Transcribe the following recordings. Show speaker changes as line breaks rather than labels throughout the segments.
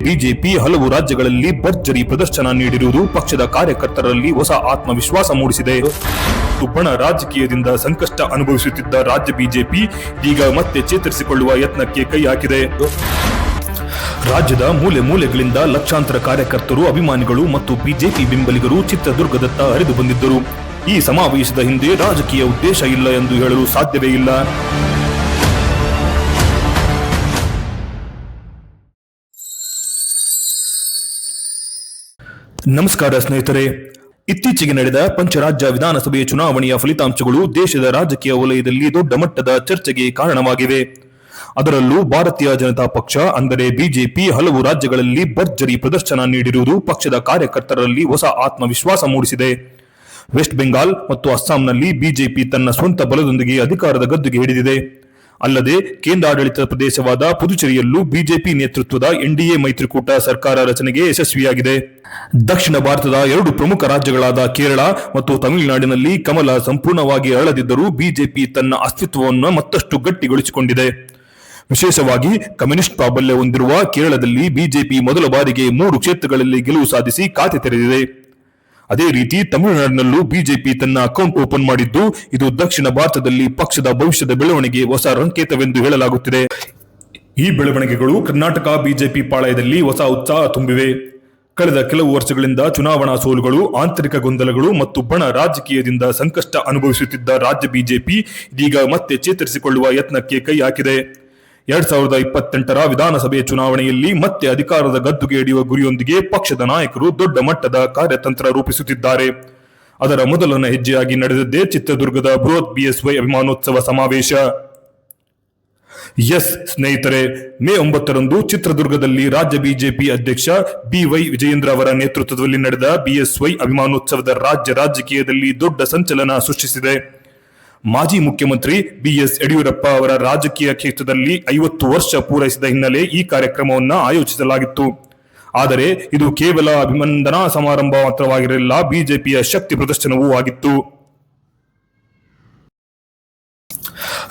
BJP ಹಲವು ರಾಜ್ಯಗಳಲ್ಲಿ ಭರ್ಜರಿ ಪ್ರದರ್ಶನ ನೀಡಿರುವುದು ಪಕ್ಷದ ಕಾರ್ಯಕರ್ತರಲ್ಲಿ ಹೊಸ ಆತ್ಮವಿಶ್ವಾಸ ಮೂಡಿಸಿದೆ. ಬಣ ರಾಜಕೀಯದಿಂದ ಸಂಕಷ್ಟ ಅನುಭವಿಸುತ್ತಿದ್ದ ರಾಜ್ಯ ಬಿಜೆಪಿ ಈಗ ಮತ್ತೆ ಚೇತರಿಸಿಕೊಳ್ಳುವ ಯತ್ನಕ್ಕೆ ಕೈ ಹಾಕಿದೆ. ರಾಜ್ಯದ ಮೂಲೆ ಮೂಲೆಗಳಿಂದ ಲಕ್ಷಾಂತರ ಕಾರ್ಯಕರ್ತರು, ಅಭಿಮಾನಿಗಳು ಮತ್ತು ಬಿಜೆಪಿ ಬೆಂಬಲಿಗರು ಚಿತ್ರದುರ್ಗದತ್ತ ಹರಿದು ಬಂದಿದ್ದರು. ಈ ಸಮಾವೇಶದ ಹಿಂದೆ ರಾಜಕೀಯ ಉದ್ದೇಶ ಇಲ್ಲ ಎಂದು ಹೇಳಲು ಸಾಧ್ಯವೇ ಇಲ್ಲ. ನಮಸ್ಕಾರ ಸ್ನೇಹಿತರೆ. ಇತ್ತೀಚೆಗೆ ನಡೆದ ಪಂಚರಾಜ್ಯ ವಿಧಾನಸಭೆ ಚುನಾವಣೆಯ ಫಲಿತಾಂಶಗಳು ದೇಶದ ರಾಜಕೀಯ ವಲಯದಲ್ಲಿ ದೊಡ್ಡ ಮಟ್ಟದ ಚರ್ಚೆಗೆ ಕಾರಣವಾಗಿವೆ. ಅದರಲ್ಲೂ ಭಾರತೀಯ ಜನತಾ ಪಕ್ಷ ಅಂದರೆ ಬಿಜೆಪಿ ಹಲವು ರಾಜ್ಯಗಳಲ್ಲಿ ಭರ್ಜರಿ ಪ್ರದರ್ಶನ ನೀಡಿರುವುದು ಪಕ್ಷದ ಕಾರ್ಯಕರ್ತರಲ್ಲಿ ಹೊಸ ಆತ್ಮವಿಶ್ವಾಸ ಮೂಡಿಸಿದೆ. ವೆಸ್ಟ್ ಬೆಂಗಾಲ್ ಮತ್ತು ಅಸ್ಸಾಂನಲ್ಲಿ ಬಿಜೆಪಿ ತನ್ನ ಸ್ವಂತ ಬಲದೊಂದಿಗೆ ಅಧಿಕಾರದ ಗದ್ದುಗೆ ಹಿಡಿದಿದೆ. ಅಲ್ಲದೆ ಕೇಂದ್ರಾಡಳಿತ ಪ್ರದೇಶವಾದ ಪುದುಚೇರಿಯಲ್ಲೂ ಬಿಜೆಪಿ ನೇತೃತ್ವದ ಎನ್ಡಿಎ ಮೈತ್ರಿಕೂಟ ಸರ್ಕಾರ ರಚನೆಗೆ ಯಶಸ್ವಿಯಾಗಿದೆ. ದಕ್ಷಿಣ ಭಾರತದ ಎರಡು ಪ್ರಮುಖ ರಾಜ್ಯಗಳಾದ ಕೇರಳ ಮತ್ತು ತಮಿಳುನಾಡಿನಲ್ಲಿ ಕಮಲ ಸಂಪೂರ್ಣವಾಗಿ ಅರಳದಿದ್ದರೂ ಬಿಜೆಪಿ ತನ್ನ ಅಸ್ತಿತ್ವವನ್ನು ಮತ್ತಷ್ಟು ಗಟ್ಟಿಗೊಳಿಸಿಕೊಂಡಿದೆ. ವಿಶೇಷವಾಗಿ ಕಮ್ಯುನಿಸ್ಟ್ ಪ್ರಾಬಲ್ಯ ಹೊಂದಿರುವ ಕೇರಳದಲ್ಲಿ ಬಿಜೆಪಿ ಮೊದಲ ಬಾರಿಗೆ 3 ಕ್ಷೇತ್ರಗಳಲ್ಲಿ ಗೆಲುವು ಸಾಧಿಸಿ ಖಾತೆ ತೆರೆದಿದೆ. ಅದೇ ರೀತಿ ತಮಿಳುನಾಡಿನಲ್ಲೂ ಬಿಜೆಪಿ ತನ್ನ ಅಕೌಂಟ್ ಓಪನ್ ಮಾಡಿದ್ದು, ಇದು ದಕ್ಷಿಣ ಭಾರತದಲ್ಲಿ ಪಕ್ಷದ ಭವಿಷ್ಯದ ಬೆಳವಣಿಗೆ ಹೊಸ ಸಂಕೇತವೆಂದು ಹೇಳಲಾಗುತ್ತಿದೆ. ಈ ಬೆಳವಣಿಗೆಗಳು ಕರ್ನಾಟಕ ಬಿಜೆಪಿ ಪಾಳಯದಲ್ಲಿ ಹೊಸ ಉತ್ಸಾಹ ತುಂಬಿವೆ. ಕಳೆದ ಕೆಲವು ವರ್ಷಗಳಿಂದ ಚುನಾವಣಾ ಸೋಲುಗಳು, ಆಂತರಿಕ ಗೊಂದಲಗಳು ಮತ್ತು ಬಣ ರಾಜಕೀಯದಿಂದ ಸಂಕಷ್ಟ ಅನುಭವಿಸುತ್ತಿದ್ದ ರಾಜ್ಯ ಬಿಜೆಪಿ ಇದೀಗ ಮತ್ತೆ ಚೇತರಿಸಿಕೊಳ್ಳುವ ಯತ್ನಕ್ಕೆ ಕೈ ಹಾಕಿದೆ. 2028ರ ವಿಧಾನಸಭೆ ಚುನಾವಣೆಯಲ್ಲಿ ಮತ್ತೆ ಅಧಿಕಾರದ ಗದ್ದುಗೆ ಹಿಡಿಯುವ ಗುರಿಯೊಂದಿಗೆ ಪಕ್ಷದ ನಾಯಕರು ದೊಡ್ಡ ಮಟ್ಟದ ಕಾರ್ಯತಂತ್ರ ರೂಪಿಸುತ್ತಿದ್ದಾರೆ. ಅದರ ಮೊದಲನೇ ಹೆಜ್ಜೆಯಾಗಿ ನಡೆದದ್ದೇ ಚಿತ್ರದುರ್ಗದ ಬೃಹತ್ ಬಿಎಸ್ವೈ ಅಭಿಮಾನೋತ್ಸವ ಸಮಾವೇಶ. ಎಸ್ ಸ್ನೇಹಿತರೆ, ಮೇ 9ರಂದು ಚಿತ್ರದುರ್ಗದಲ್ಲಿ ರಾಜ್ಯ ಬಿಜೆಪಿ ಅಧ್ಯಕ್ಷ ಬಿವೈ ವಿಜಯೇಂದ್ರ ಅವರ ನೇತೃತ್ವದಲ್ಲಿ ನಡೆದ ಬಿಎಸ್ವೈ ಅಭಿಮಾನೋತ್ಸವದ ರಾಜ್ಯ ರಾಜಕೀಯದಲ್ಲಿ ದೊಡ್ಡ ಸಂಚಲನ ಸೃಷ್ಟಿಸಿದೆ. ಮಾಜಿ ಮುಖ್ಯಮಂತ್ರಿ ಬಿಎಸ್ ಯಡಿಯೂರಪ್ಪ ಅವರ ರಾಜಕೀಯ ಕ್ಷೇತ್ರದಲ್ಲಿ 50 ವರ್ಷ ಪೂರೈಸಿದ ಹಿನ್ನೆಲೆ ಈ ಕಾರ್ಯಕ್ರಮವನ್ನು ಆಯೋಜಿಸಲಾಗಿತ್ತು. ಆದರೆ ಇದು ಕೇವಲ ಅಭಿನಂದನಾ ಸಮಾರಂಭ ಮಾತ್ರವಾಗಿರಲಿಲ್ಲ, ಬಿಜೆಪಿಯ ಶಕ್ತಿ ಪ್ರದರ್ಶನವೂ ಆಗಿತ್ತು.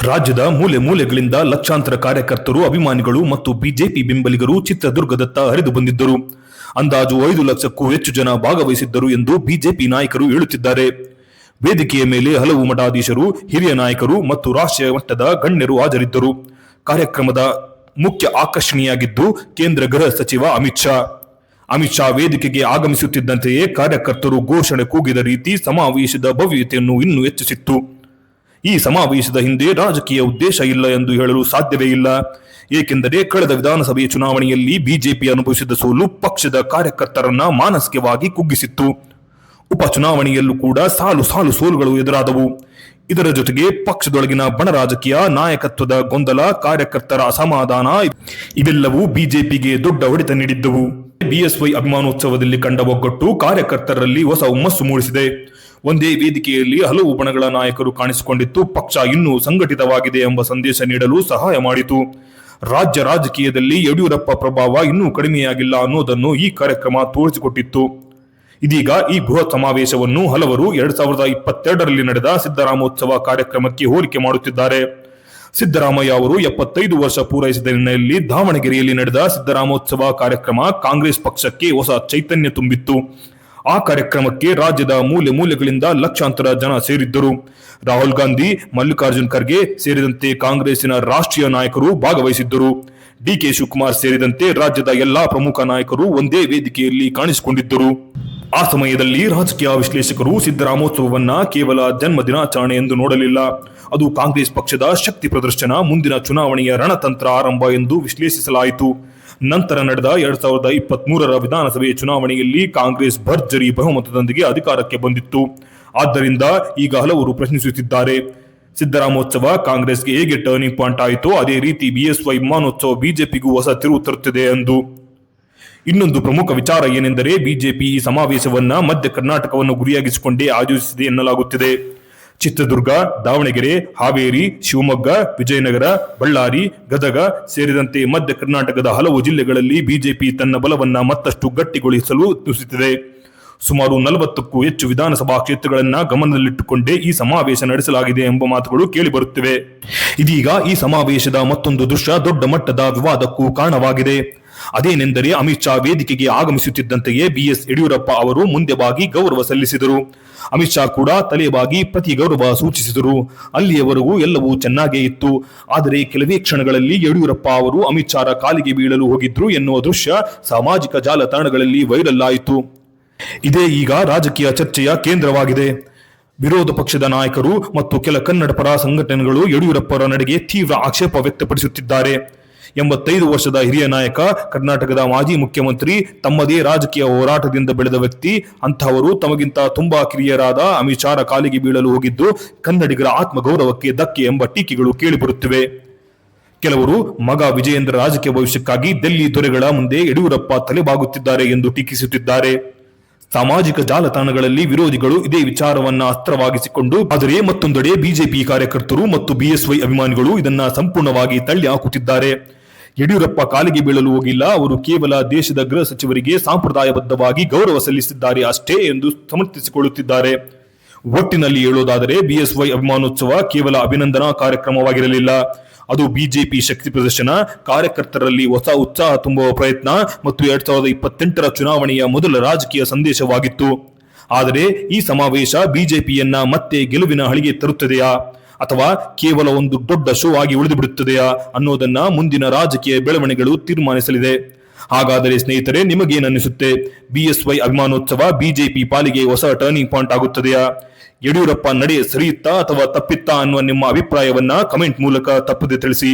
ರಾಜ್ಯದ ಮೂಲೆ ಮೂಲೆಗಳಿಂದ ಲಕ್ಷಾಂತರ ಕಾರ್ಯಕರ್ತರು, ಅಭಿಮಾನಿಗಳು ಮತ್ತು ಬಿಜೆಪಿ ಬೆಂಬಲಿಗರು ಚಿತ್ರದುರ್ಗದತ್ತ ಹರಿದು ಬಂದಿದ್ದರು. ಅಂದಾಜು 5 ಲಕ್ಷಕ್ಕೂ ಹೆಚ್ಚು ಜನ ಭಾಗವಹಿಸಿದ್ದರು ಎಂದು ಬಿಜೆಪಿ ನಾಯಕರು ಹೇಳುತ್ತಿದ್ದಾರೆ. ವೇದಿಕೆಯ ಮೇಲೆ ಹಲವು ಮಠಾಧೀಶರು, ಹಿರಿಯ ನಾಯಕರು ಮತ್ತು ರಾಷ್ಟ್ರೀಯ ಮಟ್ಟದ ಗಣ್ಯರು ಹಾಜರಿದ್ದರು. ಕಾರ್ಯಕ್ರಮದ ಮುಖ್ಯ ಆಕರ್ಷಣೆಯಾಗಿದ್ದು ಕೇಂದ್ರ ಗೃಹ ಸಚಿವ ಅಮಿತ್ ಶಾ ವೇದಿಕೆಗೆ ಆಗಮಿಸುತ್ತಿದ್ದಂತೆಯೇ ಕಾರ್ಯಕರ್ತರು ಘೋಷಣೆ ಕೂಗಿದ ರೀತಿ ಸಮಾವೇಶದ ಭವ್ಯತೆಯನ್ನು ಇನ್ನೂ ಹೆಚ್ಚಿಸಿತ್ತು. ಈ ಸಮಾವೇಶದ ಹಿಂದೆ ರಾಜಕೀಯ ಉದ್ದೇಶ ಇಲ್ಲ ಎಂದು ಹೇಳಲು ಸಾಧ್ಯವೇ ಇಲ್ಲ. ಏಕೆಂದರೆ ಕಳೆದ ವಿಧಾನಸಭೆ ಚುನಾವಣೆಯಲ್ಲಿ ಬಿಜೆಪಿ ಅನುಭವಿಸಿದ ಸೋಲು ಪಕ್ಷದ ಕಾರ್ಯಕರ್ತರನ್ನ ಮಾನಸಿಕವಾಗಿ ಕುಗ್ಗಿಸಿತ್ತು. ಉಪಚುನಾವಣೆಯಲ್ಲೂ ಕೂಡ ಸಾಲು ಸೋಲುಗಳು ಎದುರಾದವು. ಇದರ ಜೊತೆಗೆ ಪಕ್ಷದೊಳಗಿನ ಬಣ ರಾಜಕೀಯ, ನಾಯಕತ್ವದ ಗೊಂದಲ, ಕಾರ್ಯಕರ್ತರ ಅಸಮಾಧಾನ ಇವೆಲ್ಲವೂ ಬಿಜೆಪಿಗೆ ದೊಡ್ಡ ಹೊಡೆತ ನೀಡಿದ್ದವು. ಬಿಎಸ್ವೈ ಅಭಿಮಾನೋತ್ಸವದಲ್ಲಿ ಕಂಡ ಒಗ್ಗಟ್ಟು ಕಾರ್ಯಕರ್ತರಲ್ಲಿ ಹೊಸ ಹುಮ್ಮಸ್ಸು ಮೂಡಿಸಿದೆ. ಒಂದೇ ವೇದಿಕೆಯಲ್ಲಿ ಹಲವು ಬಣಗಳ ನಾಯಕರು ಕಾಣಿಸಿಕೊಂಡಿದ್ದು ಪಕ್ಷ ಇನ್ನೂ ಸಂಘಟಿತವಾಗಿದೆ ಎಂಬ ಸಂದೇಶ ನೀಡಲು ಸಹಾಯ ಮಾಡಿತು. ರಾಜ್ಯ ರಾಜಕೀಯದಲ್ಲಿ ಯಡಿಯೂರಪ್ಪ ಪ್ರಭಾವ ಇನ್ನೂ ಕಡಿಮೆಯಾಗಿಲ್ಲ ಅನ್ನೋದನ್ನು ಈ ಕಾರ್ಯಕ್ರಮ ತೋರಿಸಿಕೊಟ್ಟಿತ್ತು. ಇದೀಗ ಈ ಬೃಹತ್ ಸಮಾವೇಶವನ್ನು ಹಲವರು 2022ರಲ್ಲಿ ನಡೆದ ಸಿದ್ದರಾಮೋತ್ಸವ ಕಾರ್ಯಕ್ರಮಕ್ಕೆ ಹೋಲಿಕೆ ಮಾಡುತ್ತಿದ್ದಾರೆ. ಸಿದ್ದರಾಮಯ್ಯ ಅವರು 75 ವರ್ಷ ಪೂರೈಸಿದ ಹಿನ್ನೆಲೆಯಲ್ಲಿ ದಾವಣಗೆರೆಯಲ್ಲಿ ನಡೆದ ಸಿದ್ದರಾಮೋತ್ಸವ ಕಾರ್ಯಕ್ರಮ ಕಾಂಗ್ರೆಸ್ ಪಕ್ಷಕ್ಕೆ ಹೊಸ ಚೈತನ್ಯ ತುಂಬಿತ್ತು. ಆ ಕಾರ್ಯಕ್ರಮಕ್ಕೆ ರಾಜ್ಯದ ಮೂಲೆ ಮೂಲೆಗಳಿಂದ ಲಕ್ಷಾಂತರ ಜನ ಸೇರಿದ್ದರು. ರಾಹುಲ್ ಗಾಂಧಿ, ಮಲ್ಲಿಕಾರ್ಜುನ್ ಖರ್ಗೆ ಸೇರಿದಂತೆ ಕಾಂಗ್ರೆಸ್ಸಿನ ರಾಷ್ಟ್ರೀಯ ನಾಯಕರು ಭಾಗವಹಿಸಿದ್ದರು. ಡಿಕೆ ಶಿವಕುಮಾರ್ ಸೇರಿದಂತೆ ರಾಜ್ಯದ ಎಲ್ಲಾ ಪ್ರಮುಖ ನಾಯಕರು ಒಂದೇ ವೇದಿಕೆಯಲ್ಲಿ ಕಾಣಿಸಿಕೊಂಡಿದ್ದರು. ಆ ಸಮಯದಲ್ಲಿ ರಾಜಕೀಯ ವಿಶ್ಲೇಷಕರು ಸಿದ್ದರಾಮೋತ್ಸವವನ್ನ ಕೇವಲ ಜನ್ಮ ದಿನಾಚರಣೆ ಎಂದು ನೋಡಲಿಲ್ಲ. ಅದು ಕಾಂಗ್ರೆಸ್ ಪಕ್ಷದ ಶಕ್ತಿ ಪ್ರದರ್ಶನ, ಮುಂದಿನ ಚುನಾವಣೆಯ ರಣತಂತ್ರ ಆರಂಭ ಎಂದು ವಿಶ್ಲೇಷಿಸಲಾಯಿತು. ನಂತರ ನಡೆದ 2023ರ ವಿಧಾನಸಭೆ ಚುನಾವಣೆಯಲ್ಲಿ ಕಾಂಗ್ರೆಸ್ ಭರ್ಜರಿ ಬಹುಮತದೊಂದಿಗೆ ಅಧಿಕಾರಕ್ಕೆ ಬಂದಿತ್ತು. ಆದ್ದರಿಂದ ಈಗ ಹಲವರು ಪ್ರಶ್ನಿಸುತ್ತಿದ್ದಾರೆ, ಸಿದ್ದರಾಮೋತ್ಸವ ಕಾಂಗ್ರೆಸ್ಗೆ ಹೇಗೆ ಟರ್ನಿಂಗ್ ಪಾಯಿಂಟ್ ಆಯಿತೋ ಅದೇ ರೀತಿ ಬಿಎಸ್ವೈ ಅಭಿಮಾನೋತ್ಸವ ಬಿಜೆಪಿಗೂ ಹೊಸ ತಿರುವು ತರುತ್ತಿದೆ ಎಂದು. ಇನ್ನೊಂದು ಪ್ರಮುಖ ವಿಚಾರ ಏನೆಂದರೆ ಬಿಜೆಪಿ ಈ ಸಮಾವೇಶವನ್ನ ಮಧ್ಯ ಕರ್ನಾಟಕವನ್ನು ಗುರಿಯಾಗಿಸಿಕೊಂಡೇ ಆಯೋಜಿಸಿದೆ ಎನ್ನಲಾಗುತ್ತಿದೆ. ಚಿತ್ರದುರ್ಗ, ದಾವಣಗೆರೆ, ಹಾವೇರಿ, ಶಿವಮೊಗ್ಗ, ವಿಜಯನಗರ, ಬಳ್ಳಾರಿ, ಗದಗ ಸೇರಿದಂತೆ ಮಧ್ಯ ಕರ್ನಾಟಕದ ಹಲವು ಜಿಲ್ಲೆಗಳಲ್ಲಿ ಬಿಜೆಪಿ ತನ್ನ ಬಲವನ್ನ ಮತ್ತಷ್ಟು ಗಟ್ಟಿಗೊಳಿಸಲು ಯತ್ನಿಸುತ್ತಿದೆ. ಸುಮಾರು 40ಕ್ಕೂ ಹೆಚ್ಚು ವಿಧಾನಸಭಾ ಕ್ಷೇತ್ರಗಳನ್ನ ಗಮನದಲ್ಲಿಟ್ಟುಕೊಂಡೇ ಈ ಸಮಾವೇಶ ನಡೆಸಲಾಗಿದೆ ಎಂಬ ಮಾತುಗಳು ಕೇಳಿಬರುತ್ತಿವೆ. ಇದೀಗ ಈ ಸಮಾವೇಶದ ಮತ್ತೊಂದು ದೃಶ್ಯ ದೊಡ್ಡ ಮಟ್ಟದ ವಿವಾದಕ್ಕೂ ಕಾರಣವಾಗಿದೆ. ಅದೇನೆಂದರೆ ಅಮಿತ್ ಶಾ ವೇದಿಕೆಗೆ ಆಗಮಿಸುತ್ತಿದ್ದಂತೆಯೇ ಬಿಎಸ್ ಯಡಿಯೂರಪ್ಪ ಅವರು ಮುಂದೆ ಬಾಗಿ ಗೌರವ ಸಲ್ಲಿಸಿದರು. ಅಮಿತ್ ಶಾ ಕೂಡ ತಲೆಬಾಗಿ ಪ್ರತಿ ಗೌರವ ಸೂಚಿಸಿದರು. ಅಲ್ಲಿಯವರೆಗೂ ಎಲ್ಲವೂ ಚೆನ್ನಾಗೇ ಇತ್ತು. ಆದರೆ ಕೆಲವೇ ಕ್ಷಣಗಳಲ್ಲಿ ಯಡಿಯೂರಪ್ಪ ಅವರು ಅಮಿತ್ ಶಾರ ಕಾಲಿಗೆ ಬೀಳಲು ಹೋಗಿದ್ರು ಎನ್ನುವ ದೃಶ್ಯ ಸಾಮಾಜಿಕ ಜಾಲತಾಣಗಳಲ್ಲಿ ವೈರಲ್ ಆಯಿತು. ಇದೇ ಈಗ ರಾಜಕೀಯ ಚರ್ಚೆಯ ಕೇಂದ್ರವಾಗಿದೆ. ವಿರೋಧ ಪಕ್ಷದ ನಾಯಕರು ಮತ್ತು ಕೆಲ ಕನ್ನಡ ಪರ ಸಂಘಟನೆಗಳು ಯಡಿಯೂರಪ್ಪರ ನಡೆಗೆ ತೀವ್ರ ಆಕ್ಷೇಪ ವ್ಯಕ್ತಪಡಿಸುತ್ತಿದ್ದಾರೆ. 85 ವರ್ಷದ ಹಿರಿಯ ನಾಯಕ, ಕರ್ನಾಟಕದ ಮಾಜಿ ಮುಖ್ಯಮಂತ್ರಿ, ತಮ್ಮದೇ ರಾಜಕೀಯ ಹೋರಾಟದಿಂದ ಬೆಳೆದ ವ್ಯಕ್ತಿ, ಅಂತಹವರು ತಮಗಿಂತ ತುಂಬಾ ಕಿರಿಯರಾದ ಅಮಿತ್ ಶಾರ ಕಾಲಿಗೆ ಬೀಳಲು ಹೋಗಿದ್ದು ಕನ್ನಡಿಗರ ಆತ್ಮಗೌರವಕ್ಕೆ ಧಕ್ಕೆ ಎಂಬ ಟೀಕೆಗಳು ಕೇಳಿಬರುತ್ತಿವೆ. ಕೆಲವರು ಮಗ ವಿಜಯೇಂದ್ರ ರಾಜಕೀಯ ಭವಿಷ್ಯಕ್ಕಾಗಿ ದಿಲ್ಲಿ ದೊರೆಗಳ ಮುಂದೆ ಯಡಿಯೂರಪ್ಪ ತಲೆಬಾಗುತ್ತಿದ್ದಾರೆ ಎಂದು ಟೀಕಿಸುತ್ತಿದ್ದಾರೆ. ಸಾಮಾಜಿಕ ಜಾಲತಾಣಗಳಲ್ಲಿ ವಿರೋಧಿಗಳು ಇದೇ ವಿಚಾರವನ್ನ ಅಸ್ತ್ರವಾಗಿಸಿಕೊಂಡು, ಆದರೆ ಮತ್ತೊಂದೆಡೆ ಬಿಜೆಪಿ ಕಾರ್ಯಕರ್ತರು ಮತ್ತು ಬಿಎಸ್ವೈ ಅಭಿಮಾನಿಗಳು ಇದನ್ನ ಸಂಪೂರ್ಣವಾಗಿ ತಳ್ಳಿ ಹಾಕುತ್ತಿದ್ದಾರೆ. ಯಡಿಯೂರಪ್ಪ ಕಾಲಿಗೆ ಬೀಳಲು ಹೋಗಿಲ್ಲ, ಅವರು ಕೇವಲ ದೇಶದ ಗೃಹ ಸಚಿವರಿಗೆ ಸಾಂಪ್ರದಾಯಬದ್ಧವಾಗಿ ಗೌರವ ಸಲ್ಲಿಸಿದ್ದಾರೆ ಅಷ್ಟೇ ಎಂದು ಸಮರ್ಥಿಸಿಕೊಳ್ಳುತ್ತಿದ್ದಾರೆ. ಒಟ್ಟಿನಲ್ಲಿ ಹೇಳೋದಾದರೆ ಬಿಎಸ್ವೈ ಅಭಿಮಾನೋತ್ಸವ ಕೇವಲ ಅಭಿನಂದನಾ ಕಾರ್ಯಕ್ರಮವಾಗಿರಲಿಲ್ಲ. ಅದು ಬಿಜೆಪಿ ಶಕ್ತಿ ಪ್ರದರ್ಶನ, ಕಾರ್ಯಕರ್ತರಲ್ಲಿ ಹೊಸ ಉತ್ಸಾಹ ತುಂಬುವ ಪ್ರಯತ್ನ ಮತ್ತು 2028ರ ಚುನಾವಣೆಯ ಮೊದಲ ರಾಜಕೀಯ ಸಂದೇಶವಾಗಿತ್ತು. ಆದರೆ ಈ ಸಮಾವೇಶ ಬಿಜೆಪಿಯನ್ನ ಮತ್ತೆ ಗೆಲುವಿನ ಹಳಿಗೆ ತರುತ್ತದೆಯಾ ಅಥವಾ ಕೇವಲ ಒಂದು ದೊಡ್ಡ ಶೋ ಆಗಿ ಉಳಿದುಬಿಡುತ್ತದೆಯಾ ಅನ್ನೋದನ್ನ ಮುಂದಿನ ರಾಜಕೀಯ ಬೆಳವಣಿಗೆಗಳು ತೀರ್ಮಾನಿಸಲಿದೆ. ಹಾಗಾದರೆ ಸ್ನೇಹಿತರೆ, ನಿಮಗೇನನ್ನಿಸುತ್ತೆ? ಬಿಎಸ್ವೈ ಅಭಿಮಾನೋತ್ಸವ ಬಿಜೆಪಿ ಪಾಲಿಗೆ ಹೊಸ ಟರ್ನಿಂಗ್ ಪಾಯಿಂಟ್ ಆಗುತ್ತದೆಯಾ? ಯಡಿಯೂರಪ್ಪ ನಡೆ ಸರಿಯಿತ್ತಾ ಅಥವಾ ತಪ್ಪಿತ್ತಾ ಅನ್ನುವ ನಿಮ್ಮ ಅಭಿಪ್ರಾಯವನ್ನ ಕಮೆಂಟ್ ಮೂಲಕ ತಪ್ಪದೆ ತಿಳಿಸಿ.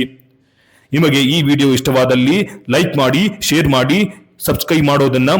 ನಿಮಗೆ ಈ ವಿಡಿಯೋ ಇಷ್ಟವಾದಲ್ಲಿ ಲೈಕ್ ಮಾಡಿ, ಶೇರ್ ಮಾಡಿ, ಸಬ್ಸ್ಕ್ರೈಬ್ ಮಾಡೋದನ್ನ